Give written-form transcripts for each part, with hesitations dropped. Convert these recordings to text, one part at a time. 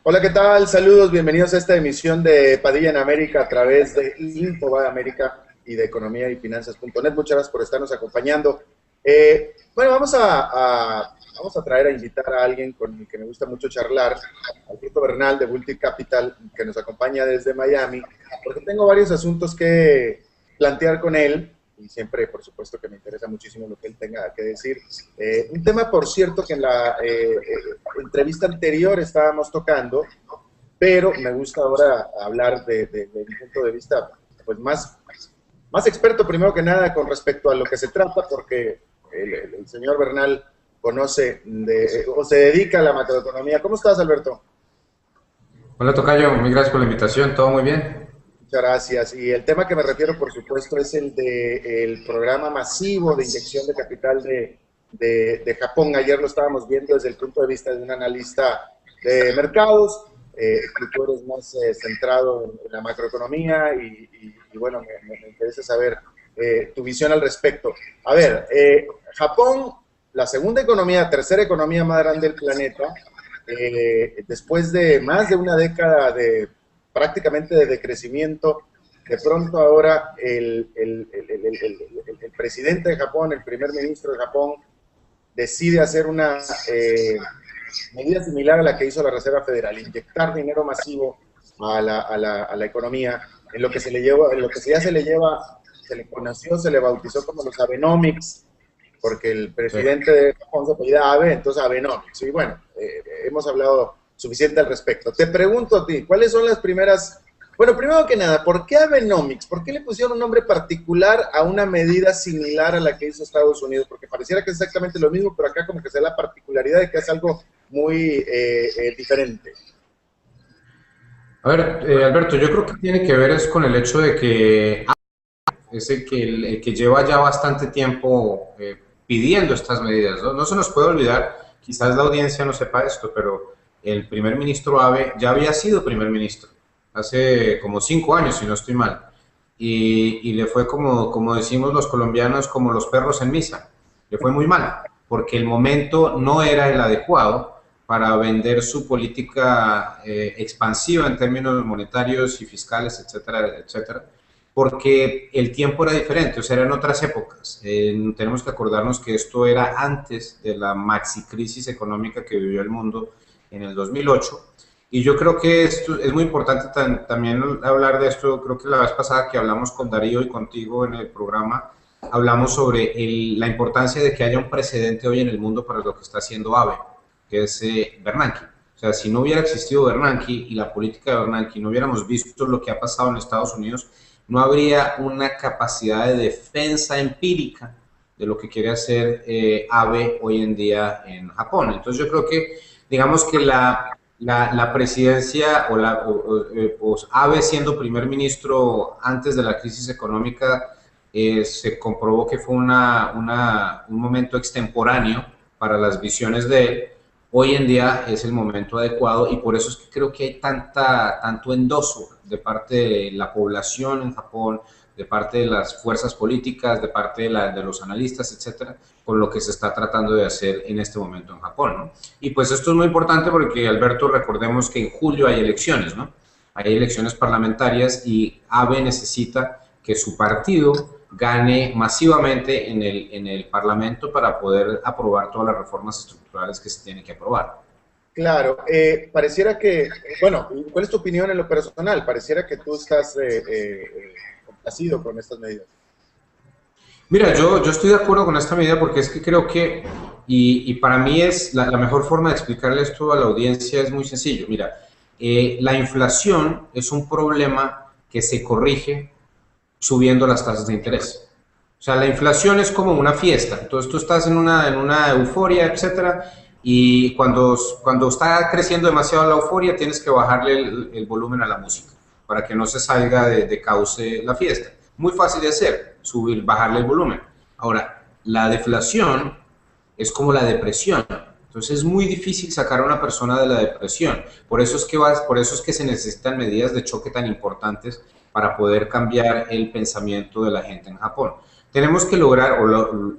Hola, ¿qué tal? Saludos, bienvenidos a esta emisión de Padilla en América a través de Infobae América y de economía y finanzas.net. Muchas gracias por estarnos acompañando. Bueno, vamos a traer a invitar a alguien con el que me gusta mucho charlar, Alberto Bernal de Bulti Capital, que nos acompaña desde Miami, porque tengo varios asuntos que plantear con él y siempre, por supuesto, que me interesa muchísimo lo que él tenga que decir. Un tema, por cierto, que en la entrevista anterior estábamos tocando, pero me gusta ahora hablar de mi punto de vista pues más experto primero que nada con respecto a lo que se trata, porque el señor Bernal conoce o se dedica a la macroeconomía. ¿Cómo estás, Alberto? Hola Tocayo, muy gracias por la invitación, todo muy bien. Muchas gracias. Y el tema que me refiero, por supuesto, es el del programa masivo de inyección de capital de Japón. Ayer lo estábamos viendo desde el punto de vista de un analista de mercados. Tú eres más centrado en la macroeconomía y bueno, me interesa saber tu visión al respecto. A ver, Japón, la segunda economía, tercera economía más grande del planeta, después de más de una década de prácticamente de decrecimiento, de pronto ahora el presidente de Japón, el primer ministro de Japón, decide hacer una medida similar a la que hizo la Reserva Federal, inyectar dinero masivo a la economía, en lo que se le lleva, en lo que ya se le lleva, se le conoció, se le bautizó como los Abenomics, porque el Sí. presidente de Japón se apellida Abe, entonces Abenomics. Y bueno, hemos hablado suficiente al respecto. Te pregunto a ti, ¿cuáles son las primeras? Bueno, primero que nada, ¿por qué Abenomics? ¿Por qué le pusieron un nombre particular a una medida similar a la que hizo Estados Unidos? Porque pareciera que es exactamente lo mismo, pero acá como que se da la particularidad de que es algo muy diferente. A ver, Alberto, yo creo que tiene que ver es con el hecho de que es el que lleva ya bastante tiempo pidiendo estas medidas, ¿no? No se nos puede olvidar, quizás la audiencia no sepa esto, pero el primer ministro Abe ya había sido primer ministro hace como 5 años, si no estoy mal, y le fue como decimos los colombianos, como los perros en misa, le fue muy mal, porque el momento no era el adecuado para vender su política expansiva en términos monetarios y fiscales, etcétera, etcétera, porque el tiempo era diferente, o sea, eran otras épocas. Tenemos que acordarnos que esto era antes de la maxi crisis económica que vivió el mundo en el 2008. Y yo creo que esto es muy importante también hablar de esto. Creo que la vez pasada que hablamos con Darío y contigo en el programa, hablamos sobre la importancia de que haya un precedente hoy en el mundo para lo que está haciendo AVE, que es Bernanke. O sea, si no hubiera existido Bernanke y la política de Bernanke, no hubiéramos visto lo que ha pasado en Estados Unidos, no habría una capacidad de defensa empírica de lo que quiere hacer ABE hoy en día en Japón. Entonces yo creo que, digamos que la presidencia o Abe siendo primer ministro antes de la crisis económica se comprobó que fue un momento extemporáneo para las visiones de él. Hoy en día es el momento adecuado y por eso es que creo que hay tanto endoso de parte de la población en Japón, de parte de las fuerzas políticas, de parte de los analistas, etcétera, con lo que se está tratando de hacer en este momento en Japón, ¿no? Y pues esto es muy importante porque, Alberto, recordemos que en julio hay elecciones, ¿no? Hay elecciones parlamentarias y Abe necesita que su partido gane masivamente en el Parlamento para poder aprobar todas las reformas estructurales que se tienen que aprobar. Claro, pareciera que, bueno, ¿cuál es tu opinión en lo personal? Pareciera que tú estás complacido con estas medidas. Mira, yo estoy de acuerdo con esta medida porque es que creo que, y para mí es la mejor forma de explicarle esto a la audiencia es muy sencillo. Mira, la inflación es un problema que se corrige subiendo las tasas de interés. O sea, la inflación es como una fiesta. Entonces tú estás en una euforia, etcétera, y cuando está creciendo demasiado la euforia, tienes que bajarle el volumen a la música para que no se salga de cauce la fiesta. Muy fácil de hacer, subir, bajarle el volumen. Ahora, la deflación es como la depresión. Entonces es muy difícil sacar a una persona de la depresión. Por eso es que se necesitan medidas de choque tan importantes para poder cambiar el pensamiento de la gente en Japón. Tenemos que lograr,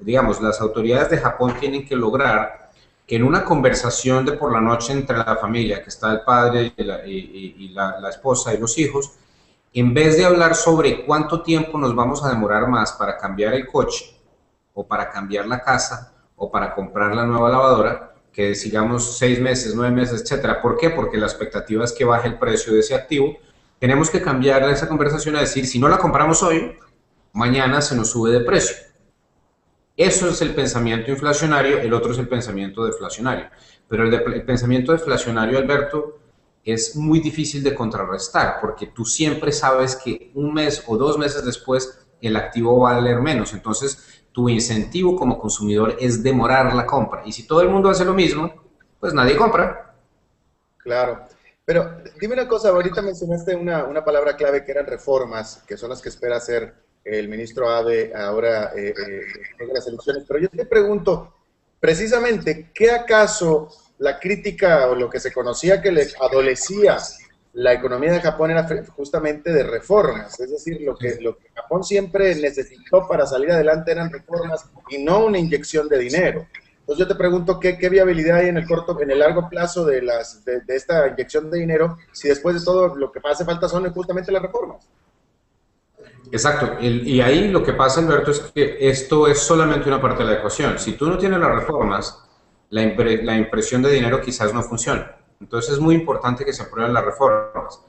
digamos, las autoridades de Japón tienen que lograr que en una conversación de por la noche entre la familia, que está el padre y la esposa y los hijos, en vez de hablar sobre cuánto tiempo nos vamos a demorar más para cambiar el coche, o para cambiar la casa, o para comprar la nueva lavadora, que sigamos 6 meses, 9 meses, etcétera. ¿Por qué? Porque la expectativa es que baje el precio de ese activo. Tenemos que cambiar esa conversación a decir, si no la compramos hoy, mañana se nos sube de precio. Eso es el pensamiento inflacionario, el otro es el pensamiento deflacionario. Pero el pensamiento deflacionario, Alberto, es muy difícil de contrarrestar porque tú siempre sabes que un mes o 2 meses después el activo va a valer menos. Entonces, tu incentivo como consumidor es demorar la compra. Y si todo el mundo hace lo mismo, pues nadie compra. Claro. Pero dime una cosa, ahorita mencionaste una palabra clave que eran reformas, que son las que espera hacer el ministro Abe ahora después de las elecciones. Pero yo te pregunto, precisamente, ¿qué acaso la crítica o lo que se conocía que le adolecía la economía de Japón era justamente de reformas? Es decir, lo que Japón siempre necesitó para salir adelante eran reformas y no una inyección de dinero. Entonces yo te pregunto, ¿qué viabilidad hay en el corto, en el largo plazo de esta inyección de dinero, si después de todo lo que hace falta son justamente las reformas? Exacto. Y ahí lo que pasa, Alberto, es que esto es solamente una parte de la ecuación. Si tú no tienes las reformas, la impresión de dinero quizás no funcione. Entonces es muy importante que se aprueben las reformas.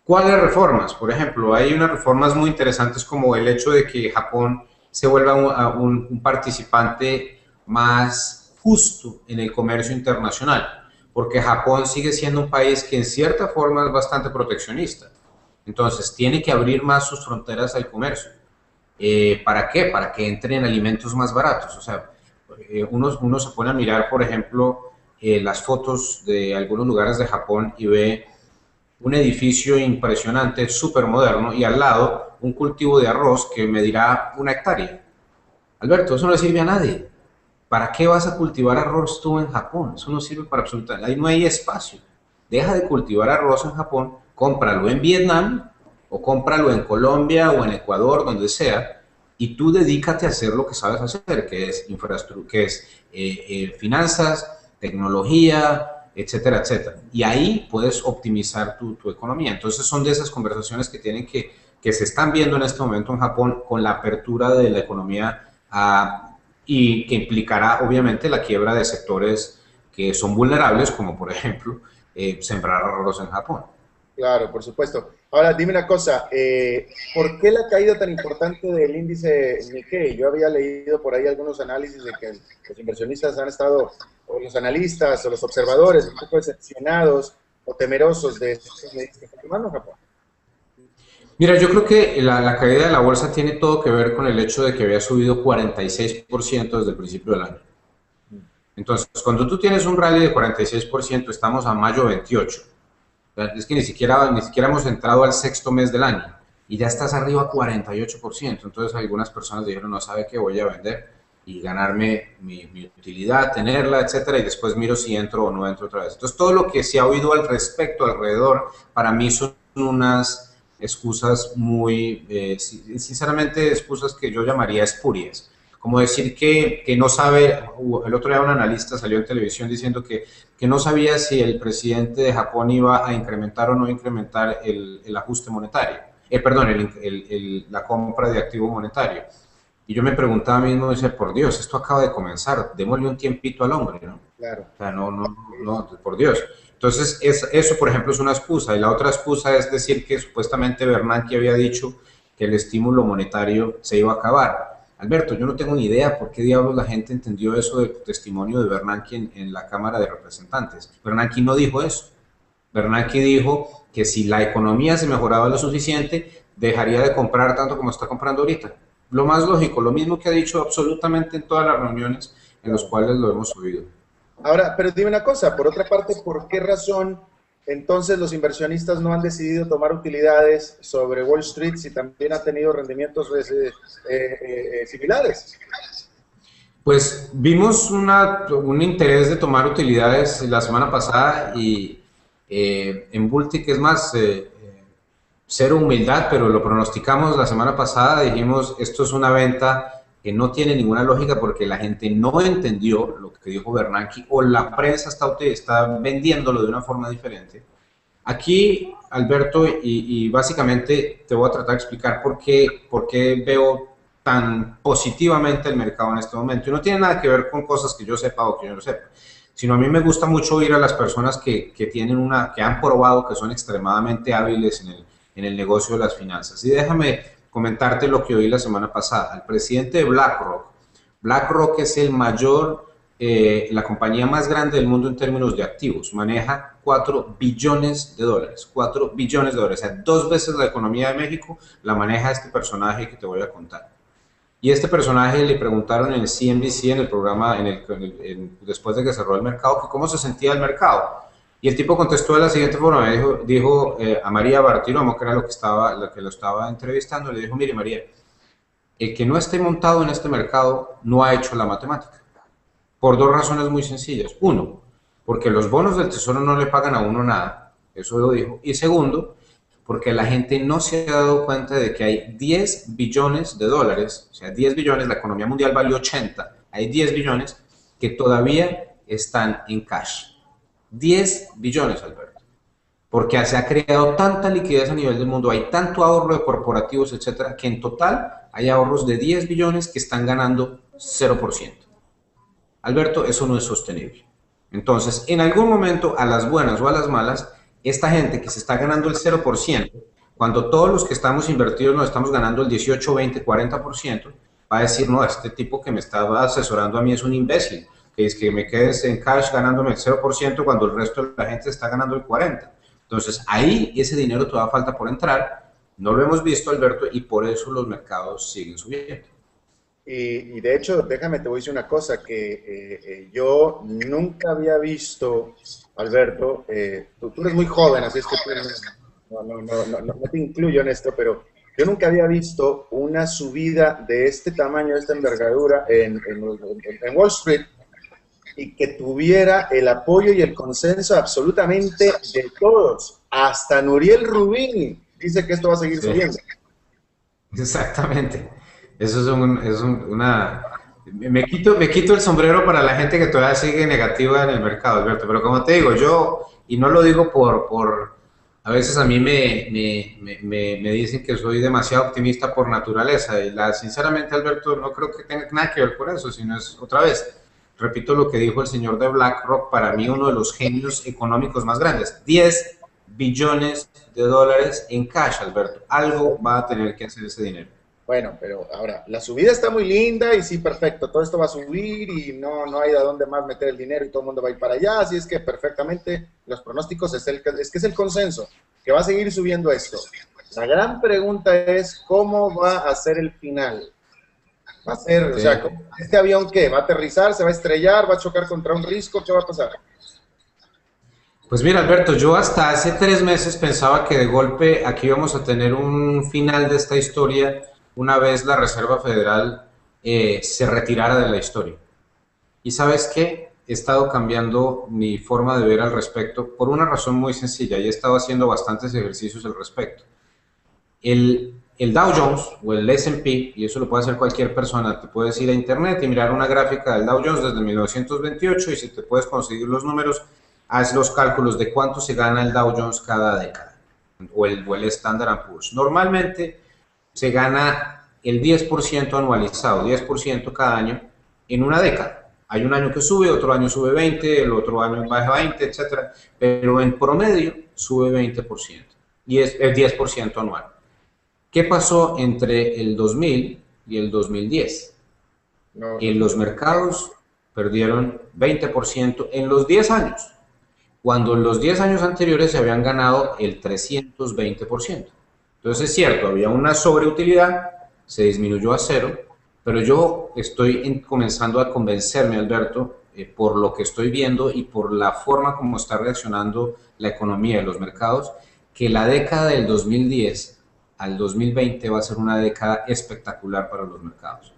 ¿Cuáles reformas? Por ejemplo, hay unas reformas muy interesantes como el hecho de que Japón se vuelva un participante más justo en el comercio internacional, porque Japón sigue siendo un país que en cierta forma es bastante proteccionista. Entonces, tiene que abrir más sus fronteras al comercio. ¿Para qué? Para que entren alimentos más baratos. O sea, uno se pone a mirar, por ejemplo, las fotos de algunos lugares de Japón y ve un edificio impresionante, súper moderno, y al lado un cultivo de arroz que medirá 1 hectárea. Alberto, eso no le sirve a nadie. ¿Para qué vas a cultivar arroz tú en Japón? Eso no sirve para absolutamente. Ahí no hay espacio. Deja de cultivar arroz en Japón, cómpralo en Vietnam o cómpralo en Colombia o en Ecuador, donde sea, y tú dedícate a hacer lo que sabes hacer, que es infraestructura, que es finanzas, tecnología, etcétera, etcétera. Y ahí puedes optimizar tu economía. Entonces son de esas conversaciones que se están viendo en este momento en Japón con la apertura de la economía y que implicará obviamente la quiebra de sectores que son vulnerables, como por ejemplo sembrar arroz en Japón. Claro, por supuesto. Ahora, dime una cosa, ¿por qué la caída tan importante del índice Nikkei? Yo había leído por ahí algunos análisis de que los inversionistas han estado, o los analistas, o los observadores, un poco decepcionados o temerosos de estos medidas que está tomando Japón. Mira, yo creo que la caída de la bolsa tiene todo que ver con el hecho de que había subido 46% desde el principio del año. Entonces, cuando tú tienes un rally de 46%, estamos a mayo 28. Es que ni siquiera hemos entrado al sexto mes del año y ya estás arriba a 48%. Entonces algunas personas dijeron, no sabe qué voy a vender y ganarme mi utilidad, tenerla, etcétera, y después miro si entro o no entro otra vez. Entonces todo lo que se ha oído al respecto, alrededor, para mí son unas excusas muy, sinceramente, excusas que yo llamaría espurias. Como decir que no sabe, el otro día un analista salió en televisión diciendo que no sabía si el presidente de Japón iba a incrementar o no incrementar el ajuste monetario, perdón, la compra de activo monetario. Y yo me preguntaba mismo, dice, por Dios, esto acaba de comenzar, démosle un tiempito al hombre, ¿no? Claro. O sea, no, por Dios. Entonces, eso, por ejemplo, es una excusa. Y la otra excusa es decir que supuestamente Bernanke había dicho que el estímulo monetario se iba a acabar. Alberto, yo no tengo ni idea por qué diablos la gente entendió eso del testimonio de Bernanke en la Cámara de Representantes. Bernanke no dijo eso. Bernanke dijo que si la economía se mejoraba lo suficiente, dejaría de comprar tanto como está comprando ahorita. Lo más lógico, lo mismo que ha dicho absolutamente en todas las reuniones en las cuales lo hemos oído. Ahora, pero dime una cosa, por otra parte, ¿por qué razón entonces los inversionistas no han decidido tomar utilidades sobre Wall Street si también ha tenido rendimientos similares? Pues vimos un interés de tomar utilidades la semana pasada y en Bultic es más, cero humildad, pero lo pronosticamos la semana pasada, dijimos esto es una venta que no tiene ninguna lógica porque la gente no entendió lo que dijo Bernanke o la prensa está vendiéndolo de una forma diferente. Aquí, Alberto, y básicamente te voy a tratar de explicar por qué veo tan positivamente el mercado en este momento. Y no tiene nada que ver con cosas que yo sepa o que yo no sepa, sino a mí me gusta mucho oír a las personas que han probado que son extremadamente hábiles en el negocio de las finanzas. Y déjame comentarte lo que oí la semana pasada. El presidente de BlackRock es el mayor, la compañía más grande del mundo en términos de activos, maneja 4 billones de dólares, 4 billones de dólares, o sea, 2 veces la economía de México la maneja este personaje que te voy a contar. Y este personaje le preguntaron en el CNBC, en el programa, después de que cerró el mercado, que cómo se sentía el mercado. Y el tipo contestó de la siguiente forma, dijo a María Bartiromo, que era la que lo estaba entrevistando, le dijo, mire María, el que no esté montado en este mercado no ha hecho la matemática, por 2 razones muy sencillas. Uno, porque los bonos del tesoro no le pagan a uno nada, eso lo dijo. Y segundo, porque la gente no se ha dado cuenta de que hay 10 billones de dólares, o sea, 10 billones, la economía mundial vale 80, hay 10 billones que todavía están en cash. 10 billones, Alberto. Porque se ha creado tanta liquidez a nivel del mundo, hay tanto ahorro de corporativos, etcétera, que en total hay ahorros de 10 billones que están ganando 0%. Alberto, eso no es sostenible. Entonces, en algún momento, a las buenas o a las malas, esta gente que se está ganando el 0%, cuando todos los que estamos invertidos nos estamos ganando el 18, 20, 40%, va a decir, no, este tipo que me estaba asesorando a mí es un imbécil, que es que me quedes en cash ganándome el 0% cuando el resto de la gente está ganando el 40%. Entonces, ahí ese dinero todavía falta por entrar, no lo hemos visto, Alberto, y por eso los mercados siguen subiendo. Y de hecho, déjame, te voy a decir una cosa, que yo nunca había visto, Alberto, tú eres muy joven, así es que no te incluyo en esto, pero yo nunca había visto una subida de este tamaño, de esta envergadura en Wall Street y que tuviera el apoyo y el consenso absolutamente de todos. Hasta Nuriel Rubini dice que esto va a seguir subiendo. Exactamente. Eso es una... Me quito el sombrero para la gente que todavía sigue negativa en el mercado, Alberto, pero como te digo, yo, y no lo digo a veces a mí me dicen que soy demasiado optimista por naturaleza, y sinceramente, Alberto, no creo que tenga nada que ver por eso, sino es, otra vez, repito lo que dijo el señor de BlackRock, para mí uno de los genios económicos más grandes, 10 billones de dólares en cash, Alberto, algo va a tener que hacer ese dinero. Bueno, pero ahora, la subida está muy linda y sí, perfecto, todo esto va a subir y no hay de dónde más meter el dinero y todo el mundo va a ir para allá, así es que perfectamente los pronósticos es que es el consenso, que va a seguir subiendo esto. La gran pregunta es, ¿cómo va a ser el final? Va a ser, o sea, ¿este avión qué? ¿Va a aterrizar? ¿Se va a estrellar? ¿Va a chocar contra un risco? ¿Qué va a pasar? Pues mira, Alberto, yo hasta hace 3 meses pensaba que de golpe aquí íbamos a tener un final de esta historia una vez la Reserva Federal se retirara de la historia. Y ¿sabes qué? He estado cambiando mi forma de ver al respecto por una razón muy sencilla y he estado haciendo bastantes ejercicios al respecto. El Dow Jones o el S&P, y eso lo puede hacer cualquier persona, te puedes ir a internet y mirar una gráfica del Dow Jones desde 1928 y si te puedes conseguir los números, haz los cálculos de cuánto se gana el Dow Jones cada década o el Standard & Poor's. Normalmente se gana el 10% anualizado, 10% cada año en una década. Hay un año que sube, otro año sube 20, el otro año baja 20, etcétera, pero en promedio sube 20% y es el 10% anual. ¿Qué pasó entre el 2000 y el 2010? En los mercados perdieron 20% en los 10 años, cuando en los 10 años anteriores se habían ganado el 320%. Entonces es cierto, había una sobreutilidad, se disminuyó a 0, pero yo estoy comenzando a convencerme, Alberto, por lo que estoy viendo y por la forma como está reaccionando la economía de los mercados, que la década del 2010 al 2020 va a ser una década espectacular para los mercados.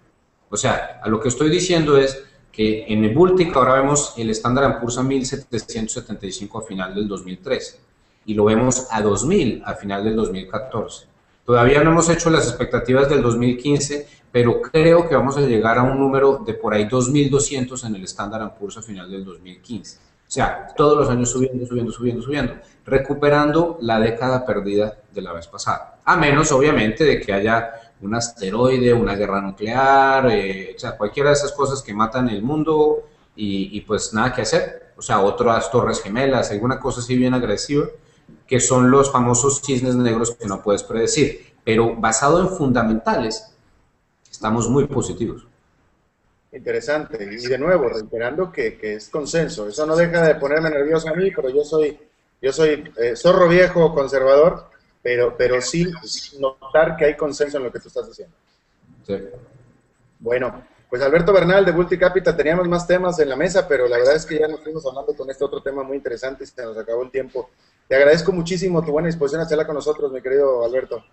O sea, a lo que estoy diciendo es que en el Bultic ahora vemos el Standard & Poor's a 1775 a final del 2013 y lo vemos a 2000 a final del 2014. Todavía no hemos hecho las expectativas del 2015, pero creo que vamos a llegar a un número de por ahí 2.200 en el Standard & Poor's a final del 2015. O sea, todos los años subiendo, subiendo, subiendo, subiendo, recuperando la década perdida de la vez pasada. A menos, obviamente, de que haya un asteroide, una guerra nuclear, o sea, cualquiera de esas cosas que matan el mundo y pues nada que hacer. O sea, otras torres gemelas, alguna cosa así bien agresiva, que son los famosos cisnes negros que no puedes predecir. Pero basado en fundamentales, estamos muy positivos. Interesante. Y de nuevo, reiterando que es consenso. Eso no deja de ponerme nervioso a mí, pero yo soy zorro viejo, conservador, pero sí notar que hay consenso en lo que tú estás diciendo. Sí. Bueno, pues Alberto Bernal de Bulti Capital, teníamos más temas en la mesa, pero la verdad es que ya nos fuimos hablando con este otro tema muy interesante y se nos acabó el tiempo. Te agradezco muchísimo tu buena disposición a hacerla con nosotros, mi querido Alberto.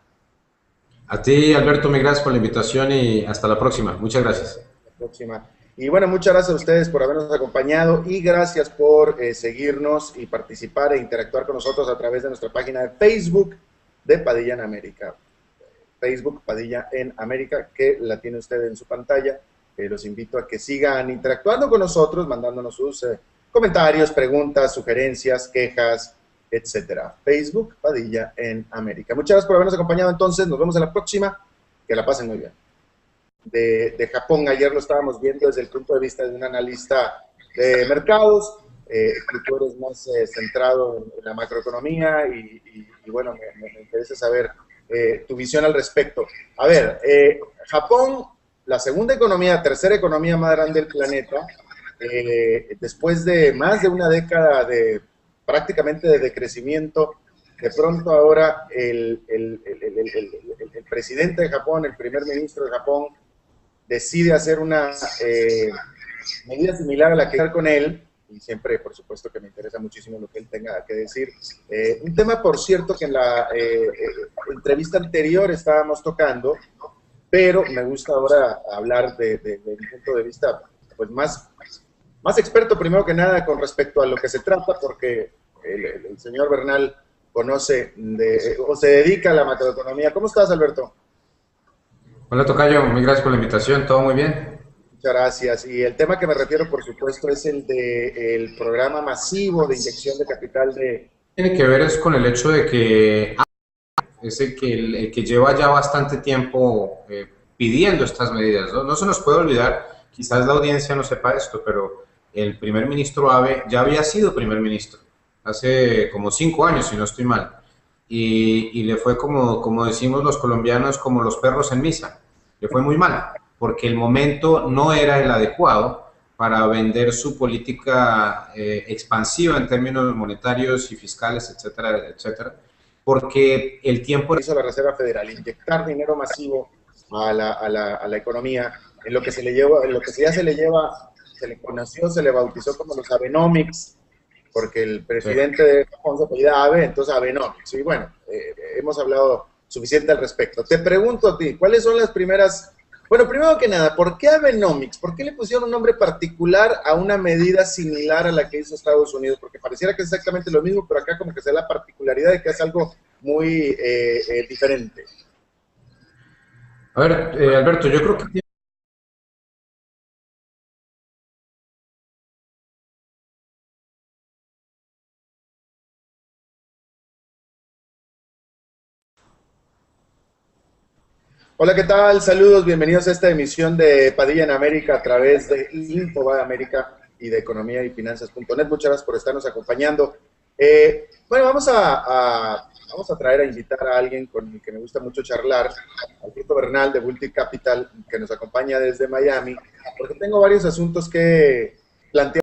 A ti, Alberto, mil gracias por la invitación y hasta la próxima. Muchas gracias. Próxima. Y bueno, muchas gracias a ustedes por habernos acompañado y gracias por seguirnos y participar e interactuar con nosotros a través de nuestra página de Facebook de Padilla en América. Facebook Padilla en América, que la tiene usted en su pantalla. Los invito a que sigan interactuando con nosotros, mandándonos sus comentarios, preguntas, sugerencias, quejas, etcétera. Facebook Padilla en América. Muchas gracias por habernos acompañado entonces. Nos vemos en la próxima. Que la pasen muy bien. De Japón. Ayer lo estábamos viendo desde el punto de vista de un analista de mercados, tú eres más centrado en la macroeconomía y bueno, me interesa saber tu visión al respecto. A ver, Japón, la segunda economía, tercera economía más grande del planeta, después de más de una década de prácticamente de decrecimiento, de pronto ahora el presidente de Japón, el primer ministro de Japón, decide hacer una medida similar a la que con él, y siempre, por supuesto, que me interesa muchísimo lo que él tenga que decir. Un tema, por cierto, que en la entrevista anterior estábamos tocando, pero me gusta ahora hablar de mi punto de vista pues más experto, primero que nada, con respecto a lo que se trata, porque el señor Bernal conoce o se dedica a la macroeconomía. ¿Cómo estás, Alberto? Hola, Tocayo, muy gracias por la invitación, todo muy bien. Muchas gracias. Y el tema que me refiero, por supuesto, es el del programa masivo de inyección de capital de... Tiene que ver es con el hecho de que es el que lleva ya bastante tiempo pidiendo estas medidas, ¿no? No se nos puede olvidar, quizás la audiencia no sepa esto, pero el primer ministro Abe ya había sido primer ministro hace como 5 años, si no estoy mal. Y le fue como decimos los colombianos, como los perros en misa. Le fue muy mal, porque el momento no era el adecuado para vender su política expansiva en términos monetarios y fiscales, etcétera, etcétera, porque el tiempo... Hizo la Reserva Federal, inyectar dinero masivo a la economía, en lo que se le lleva, en lo que ya se le lleva, se le conoció, se le bautizó como los Abenomics, porque el presidente de Japón se apellida Abe, entonces Abenomics. Y bueno, hemos hablado suficiente al respecto. Te pregunto a ti, ¿cuáles son las primeras... Bueno, primero que nada, ¿por qué Abenomics? ¿Por qué le pusieron un nombre particular a una medida similar a la que hizo Estados Unidos? Porque pareciera que es exactamente lo mismo, pero acá como que se da la particularidad de que es algo muy diferente. A ver, Alberto, yo creo que Hola, ¿qué tal? Saludos, bienvenidos a esta emisión de Padilla en América a través de Infobae América y de economía y finanzas.net. Muchas gracias por estarnos acompañando. Bueno, vamos a traer a invitar a alguien con el que me gusta mucho charlar, Alberto Bernal de Bulti Capital, que nos acompaña desde Miami, porque tengo varios asuntos que plantear.